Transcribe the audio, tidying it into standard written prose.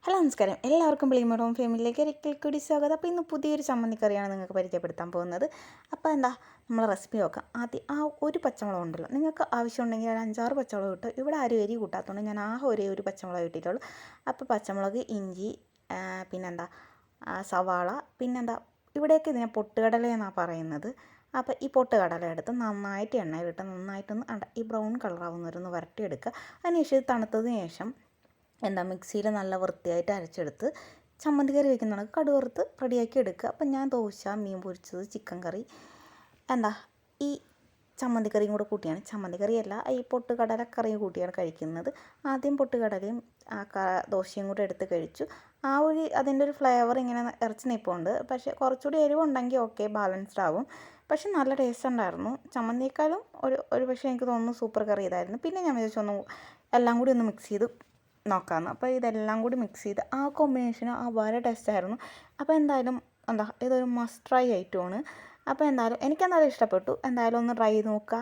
Hello നമസ്കാരം, എല്ലാവർക്കും ബ്ലീമർ home ഫാമിലിയിലേക്ക് ഒരിക്കൽ കൂടി സ്വാഗതം. അപ്പോൾ ഇന്ന് പുതിയൊരു ചമ്മന്തിക്കറിയാണ് നിങ്ങൾക്ക് പരിചയപ്പെടുത്താൻ പോകുന്നത്. അപ്പോൾ നമ്മൾ റെസിപ്പി നോക്കാം. ആദ്യം ഒരു പച്ചമുളക് ഉണ്ടല്ലോ, നിങ്ങൾക്ക് ആവശ്യമുണ്ടെങ്കിൽ ഒരു 5-6 പച്ചമുളക് കിട്ടും. ഇവിടെ ആരും എരി കൂട്ടാത്തതുകൊണ്ട് ഞാൻ ഒരേ ഒരു പച്ചമുളക് കിട്ടിയിട്ടുള്ളൂ. അപ്പോൾ പച്ചമുളക്, ഇഞ്ചി, സവാള, ഇവിടെയൊക്കെ ഇതിനെ പൊട്ടുകടല എന്നാണ് പറയുന്നത്. അപ്പോൾ ഈ പൊട്ടുകടല എടുത്ത് നന്നായിട്ട് എണ്ണയിലിട്ട് നന്നായിട്ടൊന്ന് ഈ ബ്രൗൺ കളറാവുന്നവരൊന്ന് വരട്ടിയെടുക്കുക. അതിനുശേഷം ഇത് തണുത്തതിന് ശേഷം മിക്സിയിൽ നല്ല വൃത്തിയായിട്ട് അരച്ചെടുത്ത് ചമ്മന്തി കറി വയ്ക്കുന്നതാണ് കടുക് വറുത്ത് റെഡിയാക്കി എടുക്കുക. അപ്പം ഞാൻ ദോശ, മീൻ പൊരിച്ചത്, ചിക്കൻ കറി ഈ ചമ്മന്തിക്കറിയും കൂടെ കൂട്ടിയാണ്, ചമ്മന്തിക്കറിയല്ല ഈ പൊട്ടുകടലക്കറിയും കൂട്ടിയാണ് കഴിക്കുന്നത്. ആദ്യം പൊട്ടുകടലയും ദോശയും കൂടെ എടുത്ത് കഴിച്ചു. അതിൻ്റെ ഒരു ഫ്ലേവർ ഇങ്ങനെ ഇറച്ചി നിൽപ്പുണ്ട്. പക്ഷേ കുറച്ചുകൂടി എരിവുണ്ടെങ്കിൽ ഓക്കെ, ബാലൻസ്ഡ് ആവും. പക്ഷെ നല്ല ടേസ്റ്റ് ഉണ്ടായിരുന്നു. ചമ്മന്തിയേക്കാളും ഒരു പക്ഷേ എനിക്ക് തോന്നുന്നു സൂപ്പർ കറി ഇതായിരുന്നു. പിന്നെ ഞാൻ വിചാരിച്ചു എല്ലാം കൂടി ഒന്ന് മിക്സ് ചെയ്ത് നോക്കാമെന്ന്. അപ്പോൾ ഇതെല്ലാം കൂടി മിക്സ് ചെയ്ത് കോമ്പിനേഷന് വളരെ ടേസ്റ്റായിരുന്നു. അപ്പോൾ ഇതൊരു മസ്റ്റ് ട്രൈ ഐറ്റമാണ്. അപ്പോൾ എനിക്കെന്തായാലും ഇഷ്ടപ്പെട്ടു. എന്തായാലും ഒന്ന് ട്രൈ ചെയ്ത് നോക്കുക.